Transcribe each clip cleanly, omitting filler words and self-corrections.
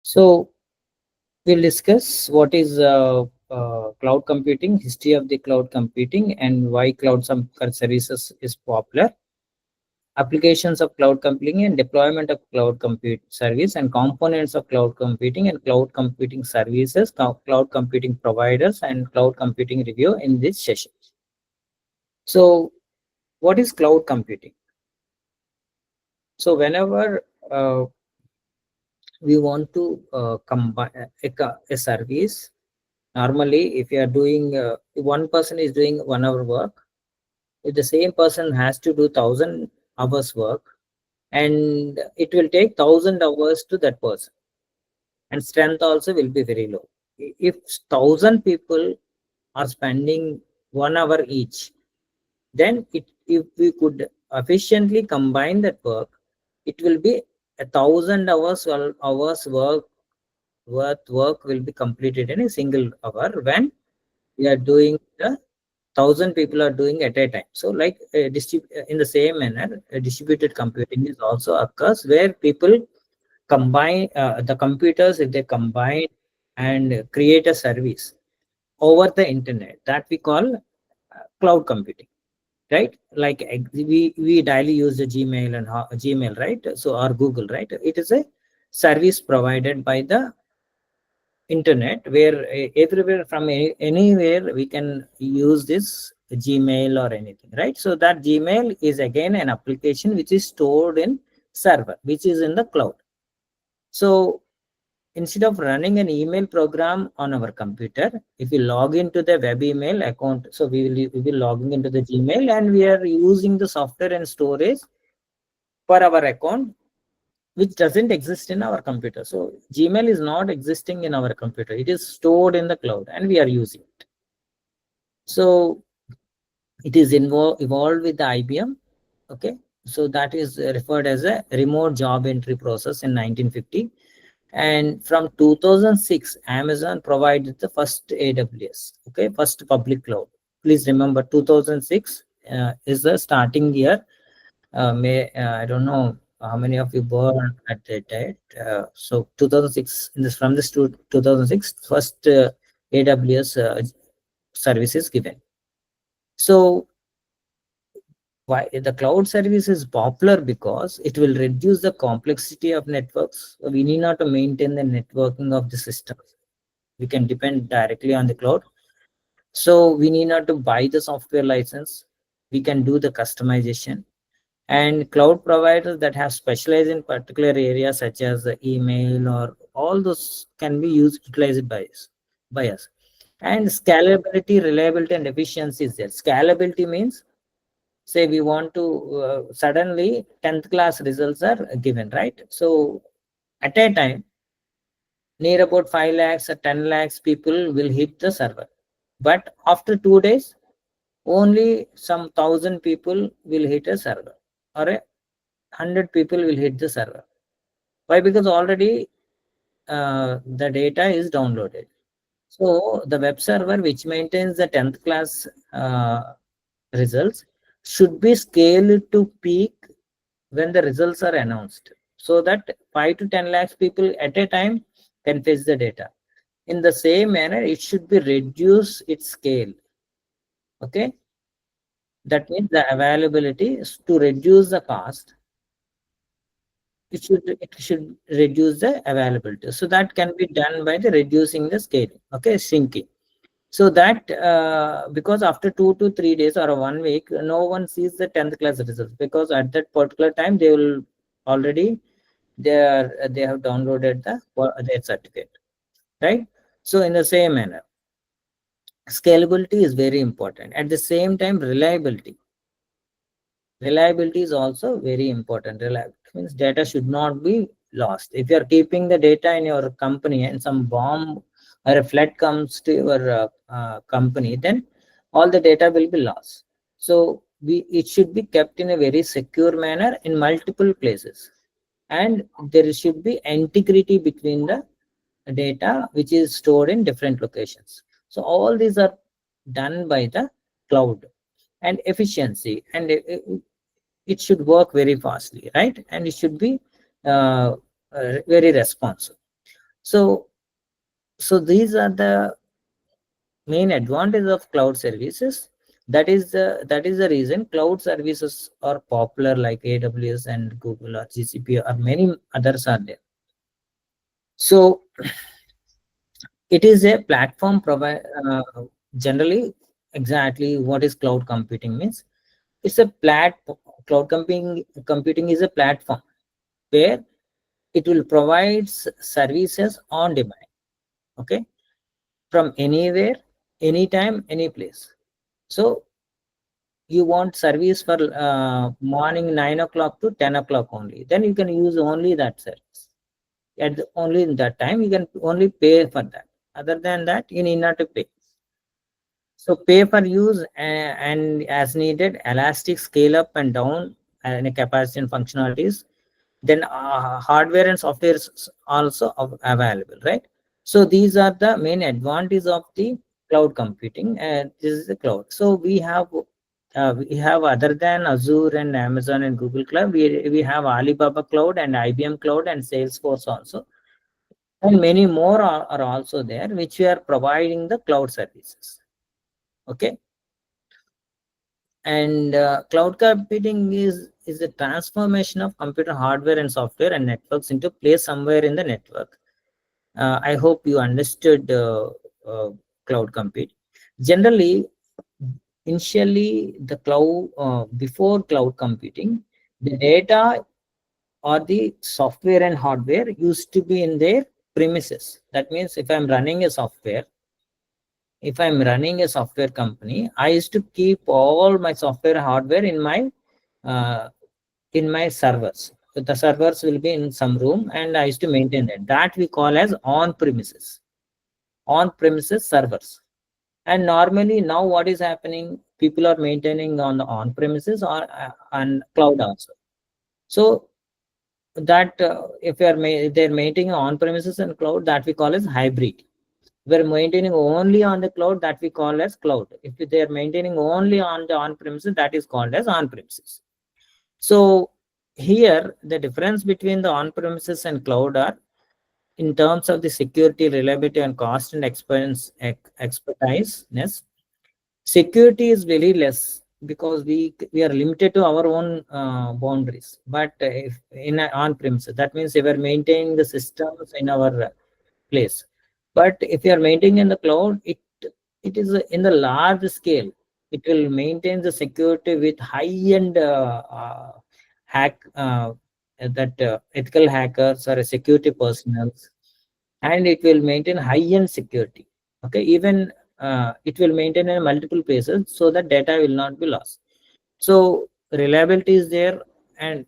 So we'll discuss what is cloud computing, history of the cloud computing, and why cloud services is popular, applications of cloud computing and deployment of cloud compute service, and components of cloud computing and cloud computing services, cloud computing providers, and cloud computing review in this session. So what is cloud computing? So whenever we want to combine a service, normally if you are doing one person is doing 1 hour work, if the same person has to do 1,000 hours work, and it will take 1,000 hours to that person, and strength also will be very low. If 1,000 people are spending 1 hour each, then if we could efficiently combine that work, it will be 1,000 hours worth work will be completed in a single hour when we are doing the 1,000 people are doing at a time. So like in the same manner, distributed computing is also occurs where people combine the computers, if they combine and create a service over the internet, that we call cloud computing, right? Like we daily use the Gmail and Gmail, right? So or Google, right? It is a service provided by the internet where everywhere from anywhere we can use this Gmail or anything, right? So that Gmail is again an application which is stored in server, which is in the cloud. So instead of running an email program on our computer, if we log into the web email account, so we will logging into the Gmail and we are using the software and storage for our account, which doesn't exist in our computer. So Gmail is not existing in our computer. It is stored in the cloud and we are using it. So it is evolved with the IBM. Okay. So that is referred as a remote job entry process in 1950. And from 2006, Amazon provided the first AWS, okay, first public cloud. Please remember 2006 is the starting year. I don't know how many of you born at that date. So 2006, in this from this to 2006, first AWS service is given. So why the cloud service is popular? Because it will reduce the complexity of networks. So we need not to maintain the networking of the system. We can depend directly on the cloud. So we need not to buy the software license. We can do the customization. And cloud providers that have specialized in particular areas such as the email or all those can be utilized by us. And scalability, reliability, and efficiency is there. Scalability means, say we want to suddenly 10th class results are given, right? So at a time, near about 5 lakhs or 10 lakhs people will hit the server. But after 2 days, only some 1,000 people will hit a server, or 100 people will hit the server. Why? Because already the data is downloaded. So the web server which maintains the 10th class results should be scaled to peak when the results are announced, so that 5 to 10 lakhs people at a time can fetch the data. In the same manner, it should be reduce its scale. Okay, that means the availability is to reduce the cost. It should reduce the availability. So that can be done by the reducing the scaling. Okay, shrinking. So that because after 2 to 3 days or 1 week, no one sees the 10th class results, because at that particular time they will already they have downloaded their certificate, right? So in the same manner, scalability is very important. At the same time, reliability is also very important. Reliability means data should not be lost. If you are keeping the data in your company and some bomb or a flood comes to your company, then all the data will be lost. So it should be kept in a very secure manner in multiple places, and there should be integrity between the data which is stored in different locations. So all these are done by the cloud. And efficiency, and it should work very fastly, right? And it should be very responsive. So these are the main advantage of cloud services. That is the reason cloud services are popular, like AWS and Google or GCP or many others are there. So it is a platform provide generally. Exactly what is cloud computing means? It's a cloud computing is a platform where it will provide services on demand, okay, from anywhere, anytime, any place. So you want service for morning 9 o'clock to 10 o'clock only, then you can use only that service. Only in that time you can only pay for that. Other than that, you need not to pay. So pay per use, and as needed, elastic scale up and down and capacity and functionalities. Then hardware and software is also available, right? So these are the main advantage of the cloud computing, and this is the cloud. So we have other than Azure and Amazon and Google Cloud, we have Alibaba Cloud and IBM Cloud and Salesforce also, and many more are also there, which we are providing the cloud services. Okay. And cloud computing is a transformation of computer hardware and software and networks into place somewhere in the network. I hope you understood uh, cloud compute. Generally, initially, the cloud before cloud computing, the data or the software and hardware used to be in their premises. That means if I'm running a software company, I used to keep all my software hardware uh, in my servers. So the servers will be in some room, and I used to maintain that. That we call as on premises servers. And normally now what is happening? People are maintaining on the on premises or on cloud also. So that if they're maintaining on premises and cloud, that we call as hybrid. We're maintaining only on the cloud, that we call as cloud. If they are maintaining only on the on premises, that is called as on premises. So here the difference between the on premises and cloud are in terms of the security, reliability, and cost and expertise. Security is very less because we are limited to our own boundaries. But if in on premises, that means we are maintaining the systems in our place. But if you are maintaining in the cloud, it is in the large scale. It will maintain the security with high-end hack that ethical hackers or security personnel, and it will maintain high-end security. Okay, even it will maintain in multiple places so that data will not be lost. So reliability is there, and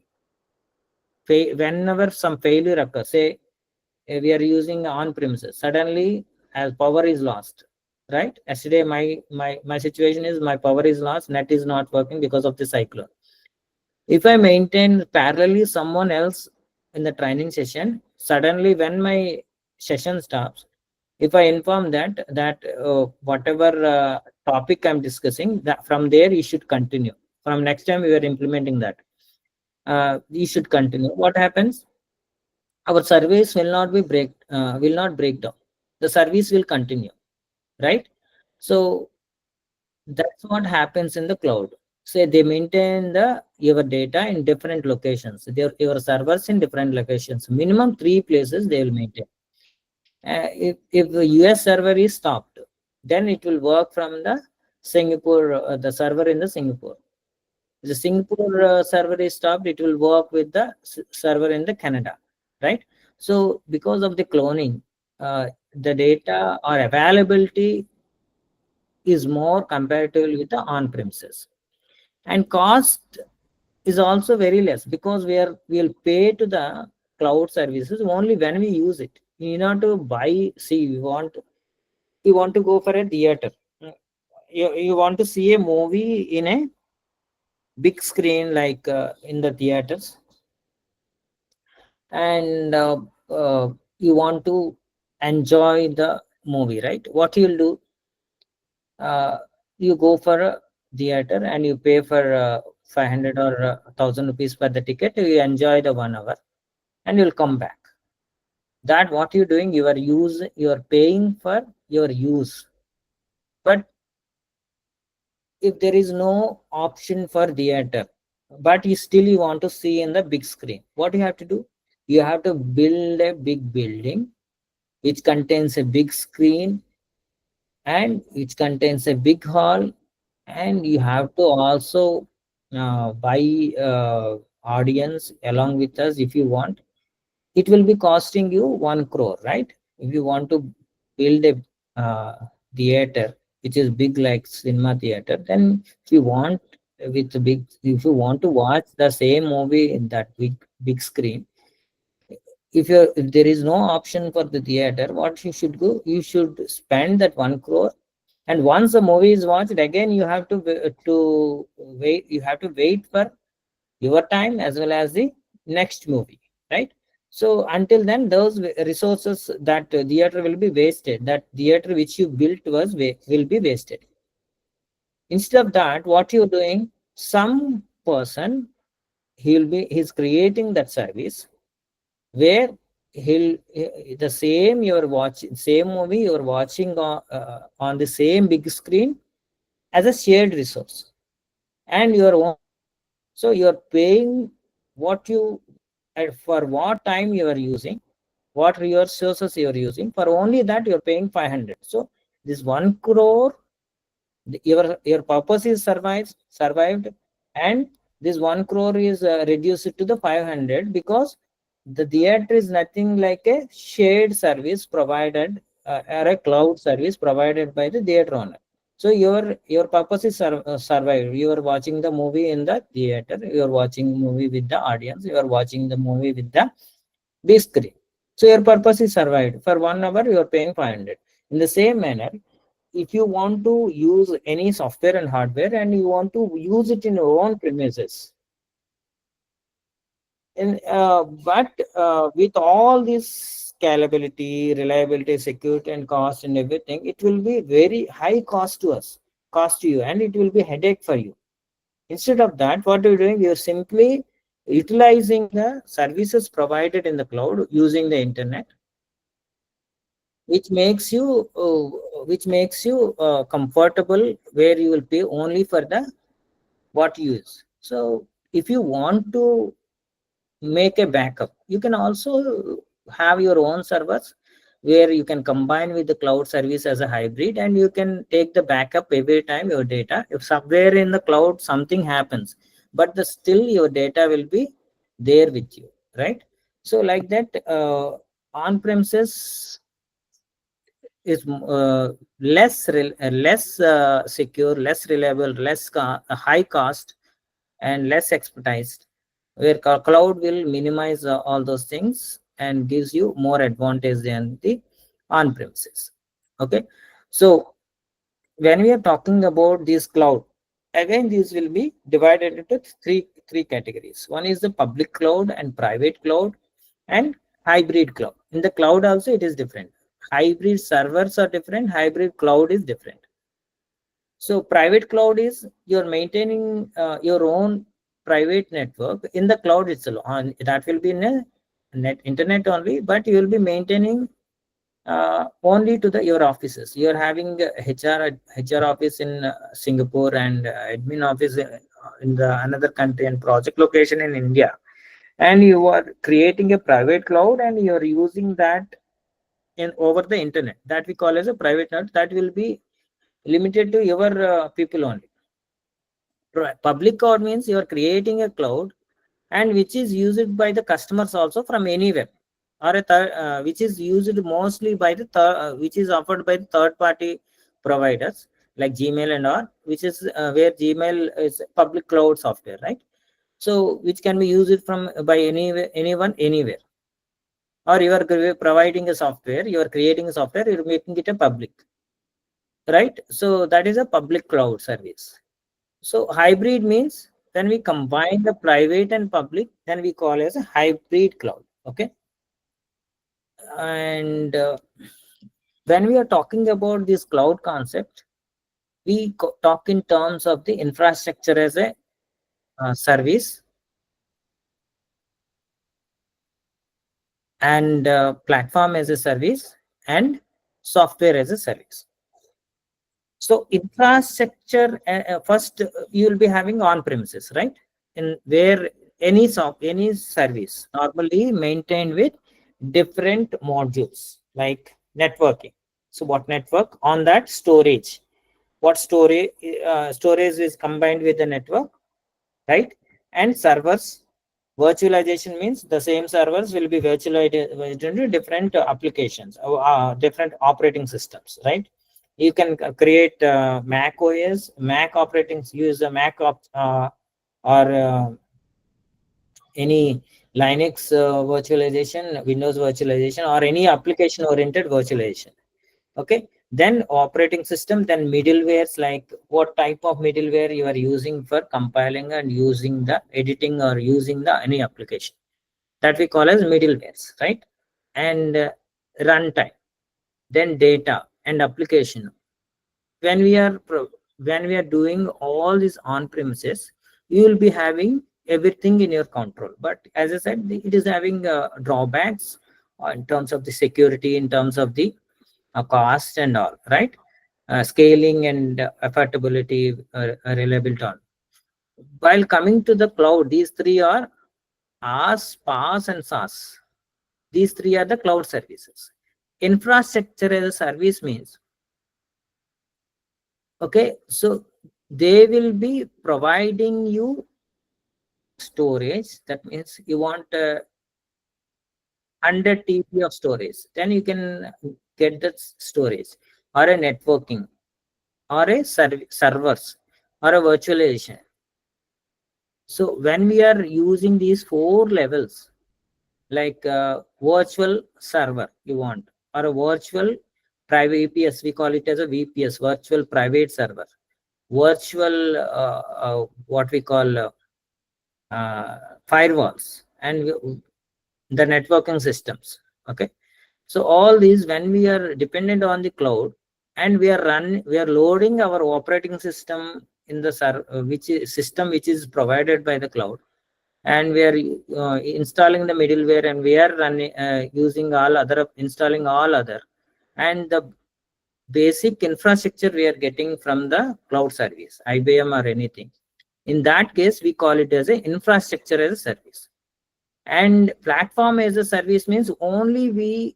whenever some failure occurs, say we are using on premises, suddenly as power is lost, right? Yesterday my situation is my power is lost, net is not working because of the cyclone. If I maintain parallelly someone else in the training session, suddenly when my session stops, if I inform that whatever topic I'm discussing, that from there you should continue. From next time we are implementing that, you should continue. What happens? Our service will not break down. The service will continue, right? So that's what happens in the cloud. Say they maintain your data in different locations. Your servers in different locations. Minimum 3 places they will maintain. If the US server is stopped, then it will work from the Singapore, the server in the Singapore. If the Singapore server is stopped, it will work with the server in the Canada, right? So because of the cloning, the data or availability is more comparatively with the on-premises, and cost is also very less because we'll pay to the cloud services only when we use it. You need not to buy. See, you want to go for a theater. You want to see a movie in a big screen, like in the theaters, and you want to enjoy the movie, right? What you'll do, uh, you go for a theater and you pay for 500 or 1000 rupees for the ticket. You enjoy the 1 hour and you'll come back. That what you're doing, you are paying for your use. But if there is no option for theater, but you want to see in the big screen, what you have to do? You have to build a big building which contains a big screen and which contains a big hall, and you have to also buy audience along with us if you want. It will be costing you 1 crore, right? If you want to build a theater which is big like cinema theater, then if you want if you want to watch the same movie in that big screen, if there is no option for the theater, what you should do, you should spend that 1 crore. And once the movie is watched, again you have to wait, you have to wait for your time as well as the next movie, right? So until then, those resources, that theater will be wasted, that theater which you built will be wasted. Instead of that, what you're doing, some person, he's creating that service where the same you're watching, same movie you're watching on the same big screen as a shared resource, and your own. So you're paying what you for what time you are using, what resources you are using. For only that you're paying 500. So this 1 crore, your purpose is survived, and this 1 crore is reduced to the 500, because the theater is nothing like a shared service provided, or a cloud service provided by the theater owner. So your purpose is survived. You are watching the movie in the theater, you are watching movie with the audience, you are watching the movie with the big screen. So your purpose is survived. For 1 hour you are paying 500. In the same manner, if you want to use any software and hardware and you want to use it in your own premises, and but with all this scalability, reliability, security, and cost and everything, it will be very high cost to you, and it will be headache for you. Instead of that, what you're doing, you're simply utilizing the services provided in the cloud using the internet, which makes you comfortable, where you will pay only for the what you use. So if you want to make a backup, you can also have your own servers where you can combine with the cloud service as a hybrid, and you can take the backup every time your data, if somewhere in the cloud something happens, but still your data will be there with you, right? So like that, on premises is less secure, less reliable, high cost, and less expertise, where cloud will minimize all those things and gives you more advantage than the on premises. Okay, so when we are talking about this cloud, again these will be divided into three categories. One is the public cloud and private cloud and hybrid cloud. In the cloud also it is different. Hybrid servers are different, hybrid cloud is different. So private cloud is you're maintaining your own private network in the cloud itself. On that will be in a internet only, but you will be maintaining only to your offices. You're having HR office in Singapore, and admin office in the another country, and project location in India, and you are creating a private cloud and you're using that in over the internet. That we call as a private cloud. That will be limited to your people only. Public cloud means you are creating a cloud and which is used by the customers also from anywhere, or which is used mostly by the which is offered by the third party providers like Gmail and all, which is where Gmail is public cloud software, right? So which can be used from by anyone anywhere, or you are providing a software, you are creating a software, you're making it a public, right? So that is a public cloud service. So hybrid means when we combine the private and public, then we call as a hybrid cloud. Okay. And when we are talking about this cloud concept, we talk in terms of the infrastructure as a service and platform as a service, and software as a service. So infrastructure, first you will be having on premises, right? In where any service normally maintained with different modules like networking. So what network? On that storage. What storage is combined with the network, right? And servers. Virtualization means the same servers will be virtualized into different applications, different operating systems, right? You can create Mac OS, Mac operating, use a Mac or any Linux virtualization, Windows virtualization, or any application oriented virtualization. Okay, then operating system, then middlewares, like what type of middleware you are using for compiling and using the editing or using the any application, that we call as middlewares, right? And runtime, then data and application. When we are when we are doing all these on premises, you will be having everything in your control, but as I said, it is having drawbacks in terms of the security, in terms of the cost and all, right? Scaling and affordability, reliability on. While coming to the cloud, these three are IaaS, PaaS, and SaaS. These three are the cloud services. Infrastructure as a service means, okay, so they will be providing you storage. That means you want 100 TB of storage, then you can get that storage, or a networking, or a servers, or a virtualization. So when we are using these four levels, like virtual server you want, or a virtual private VPS, we call it as a VPS, virtual private server, virtual what we call firewalls, and the networking systems. Okay, so all these, when we are dependent on the cloud, and we are loading our operating system in the system which is provided by the cloud, and we are installing the middleware, and we are running using all other, installing all other, and the basic infrastructure we are getting from the cloud service, IBM or anything. In that case, we call it as a infrastructure as a service. And platform as a service means only we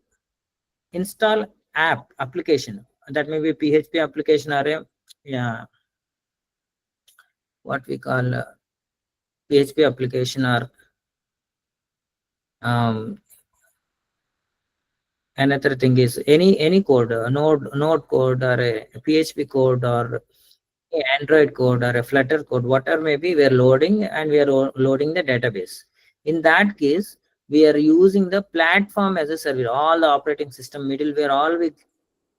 install application, that may be PHP application, or a, yeah, what we call PHP application, or um, another thing is any code, node code, or a PHP code, or Android code, or a Flutter code, whatever may be, we are loading, and we are loading the database. In that case, we are using the platform as a service. All the operating system middleware, all we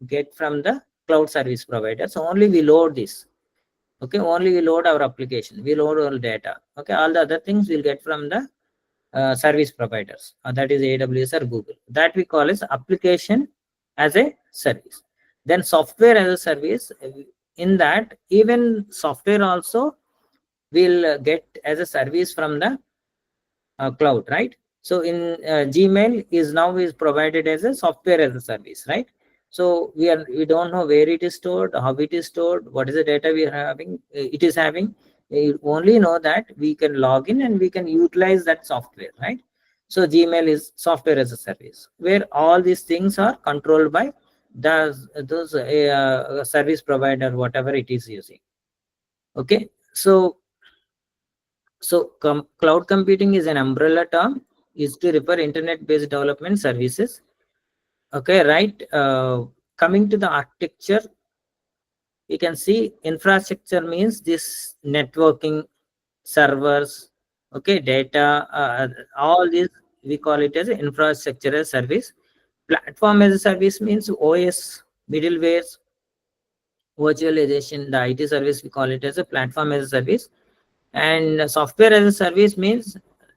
get from the cloud service provider. So only we load this. Okay, only we load our application, we load all data. Okay, all the other things we'll get from the service providers, that is AWS or Google. That we call as application as a service. Then software as a service, in that even software also will get as a service from the cloud, right? So in Gmail is now is provided as a software as a service, right? So we don't know where it is stored, how it is stored, what is the data we are having, it is having. You only know that we can log in and we can utilize that software, right? So Gmail is software as a service, where all these things are controlled by those service provider, whatever it is using. Okay, so cloud computing is an umbrella term, is to refer internet based development services. Okay, right? Coming to the architecture, you can see infrastructure means this networking, servers, okay, data, all these we call it as infrastructure as service. Platform as a service means OS, middlewares, virtualization, the IT service, we call it as a platform as a service. And software as a service means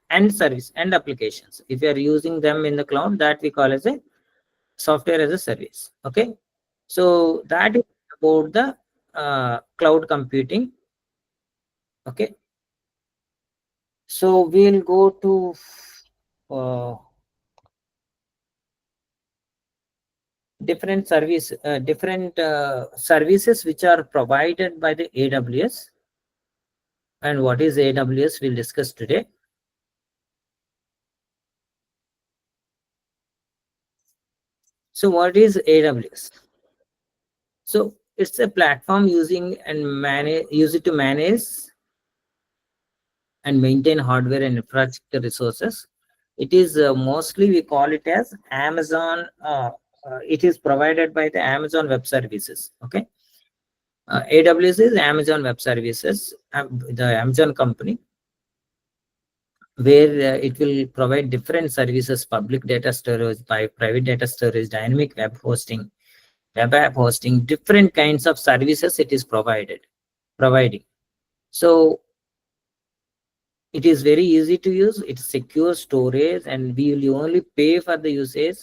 end service, end applications. If you are using them in the cloud, that we call as a software as a service. Okay, so that is about the cloud computing. Okay, so we'll go to uh, different services which are provided by the AWS. And what is AWS? We'll discuss today. So what is AWS? So it's a platform use it to manage and maintain hardware and infrastructure resources. It is mostly we call it as Amazon. It is provided by the Amazon Web Services. Okay, AWS is Amazon Web Services, the Amazon company, where it will provide different services: public data storage, by private data storage, dynamic web hosting, web app hosting, different kinds of services it is providing. So it is very easy to use. It's secure storage, and we will only pay for the usage.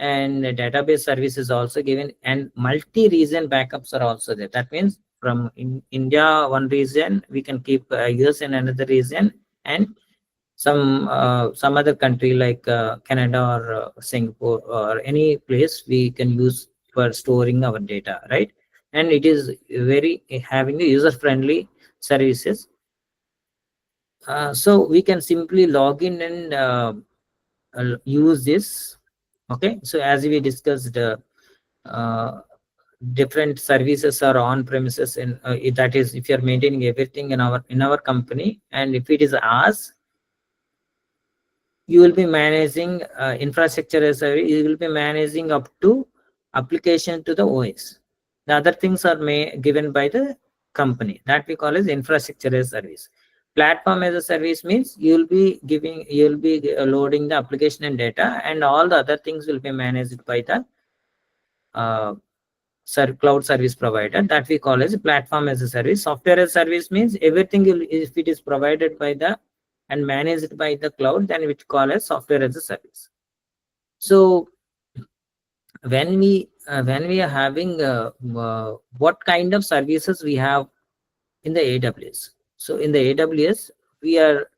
And the database service is also given, and multi-region backups are also there. That means from in India one region, we can keep US in another region, and some other country like Canada or Singapore or any place we can use for storing our data, right? And it is very having a user-friendly services. So we can simply log in and use this. Okay, so as we discussed, uh, different services are on premises, and that is if you are maintaining everything in our company, and if it is ours, you will be managing infrastructure as a, you will be managing up to application to the OS. The other things are given by the company, that we call as infrastructure as a service. Platform as a service means you'll be loading the application and data, and all the other things will be managed by the uh, cloud service provider, that we call as platform as a service. Software as a service means everything if it is provided by the and managed by the cloud, then we call as software as a service. So when we are having what kind of services we have in the AWS. So in the AWS, we are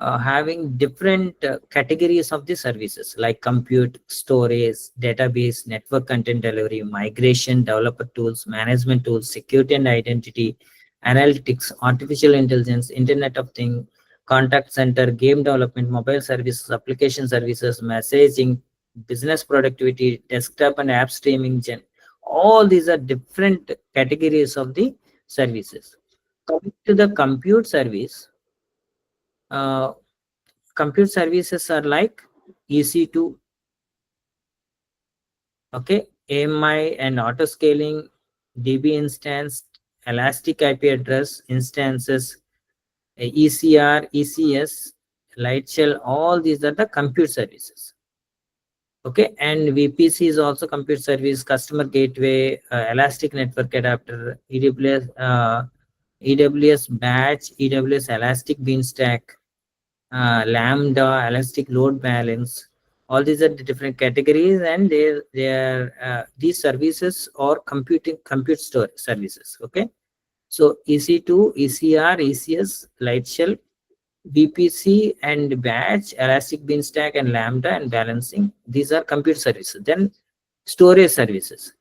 having different categories of the services like compute, storage, database, network content delivery, migration, developer tools, management tools, security and identity, analytics, artificial intelligence, Internet of Things, contact center, game development, mobile services, application services, messaging, business productivity, desktop and app streaming. All these are different categories of the services. Coming to the compute service, uh, compute services are like EC2, okay, AMI and auto scaling, DB instance, elastic IP address instances, ECR, ECS, light shell, all these are the compute services. Okay, and VPC is also compute service, customer gateway, elastic network adapter, EWS batch, EWS elastic beanstalk, Lambda, elastic load balance. All these are the different categories, and they are these services or compute store services. Okay, so EC2, ECR, ECS, light shell, VPC and batch, elastic beanstalk and Lambda and balancing. These are compute services. Then storage services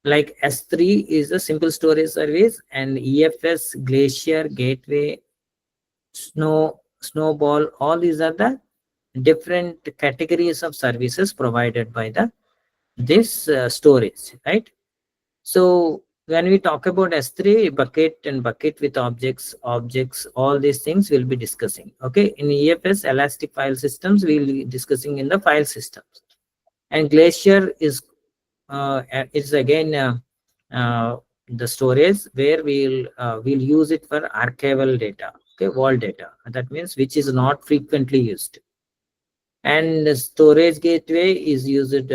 like S3 is a simple storage service, and EFS, Glacier, Gateway, Snowball, all these are the different categories of services provided by the this storage, right? So when we talk about S3, bucket and bucket with objects, all these things we'll be discussing. Okay, in EFS, elastic file systems, we'll be discussing in the file systems. And Glacier is again the storage where we'll use it for archival data, okay, wall data. That means which is not frequently used. And the storage gateway is used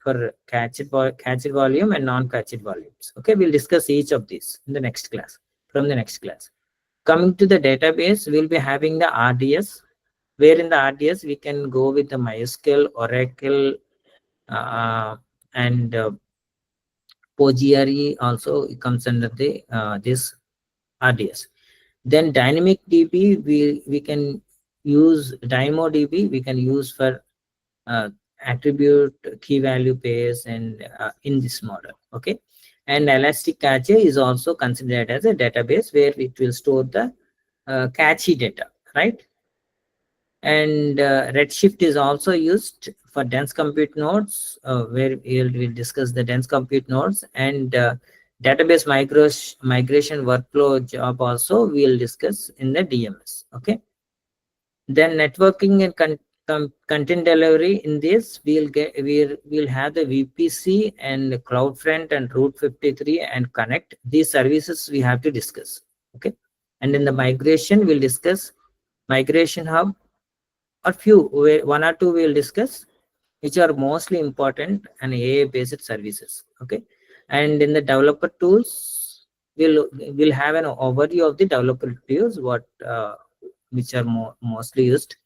for catched volume and non-catched volumes. Okay, we'll discuss each of these in the next class, from the next class. Coming to the database, we'll be having the RDS, where in the RDS we can go with the MySQL, Oracle, and PostgreSQL also comes under the this RDS. Then dynamic DB, we can use DynamoDB, we can use for attribute key value pairs and in this model. Okay, and elastic cache is also considered as a database where it will store the cache data, right? And Redshift is also used for dense compute nodes, where we'll discuss the dense compute nodes, and database migration workflow job also we'll discuss in the DMS. Okay. Then networking and content delivery, in this we'll have the VPC and CloudFront and Route 53 and Connect. These services we have to discuss. Okay. And in the migration, we'll discuss migration hub, or one or two we'll discuss, which are mostly important and AI based services. Okay. And in the developer tools, we'll have an overview of the developer tools, which are mostly used.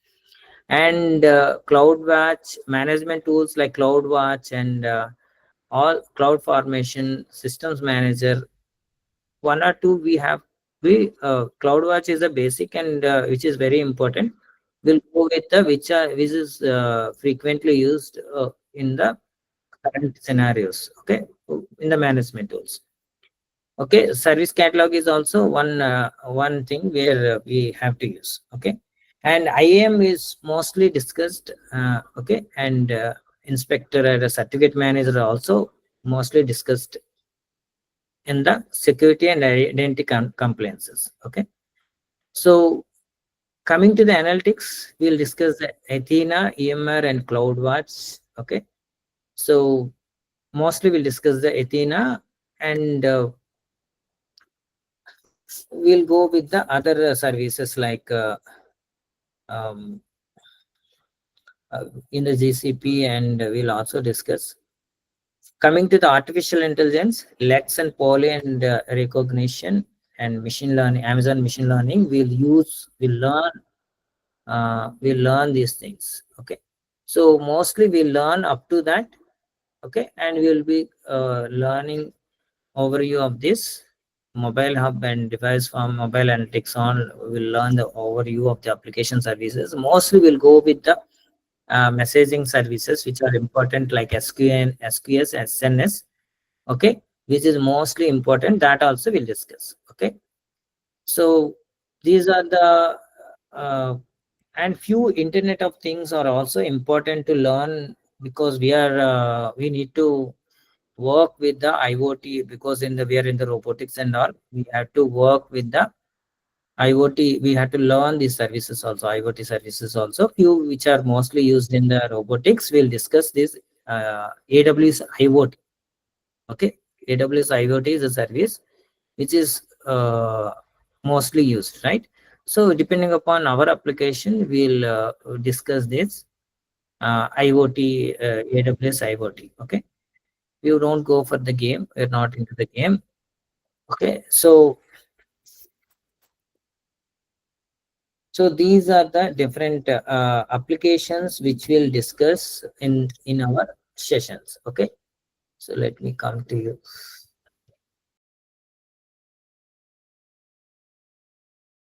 And CloudWatch management tools like CloudWatch and all cloud formation systems manager. One or two we have. CloudWatch is a basic, and which is very important. We'll go with the which is frequently used in the current scenarios. Okay, in the management tools. Okay, service catalog is also one thing where we have to use. Okay, and IAM is mostly discussed. Okay, and inspector and a certificate manager are also mostly discussed in the security and identity compliances. Okay, so coming to the analytics, we'll discuss the Athena, EMR, and CloudWatch. Okay, so mostly we'll discuss the Athena, and we'll go with the other services like um, in the GCP, and we'll also discuss. Coming to the artificial intelligence, Lex and Poly and recognition and machine learning, Amazon machine learning, we'll learn these things. Okay, so mostly we'll learn up to that. Okay, and we'll be learning overview of this mobile hub and device from mobile analytics on. We'll learn the overview of the application services. Mostly we'll go with the messaging services which are important, like SQN, SQS, SNS. Okay, which is mostly important, that also we'll discuss. Okay, so these are the and few internet of things are also important to learn, because we need to work with the IoT, because we are in the robotics and all. We have to work with the IoT. We have to learn these services also, IoT services also. Few which are mostly used in the robotics. We'll discuss this AWS IoT. Okay, AWS IoT is a service which is mostly used, right? So depending upon our application, we'll discuss this IoT, AWS IoT. Okay, you don't go for the game, we're not into the game. Okay, so these are the different applications which we'll discuss in our sessions. Okay, so let me come to you.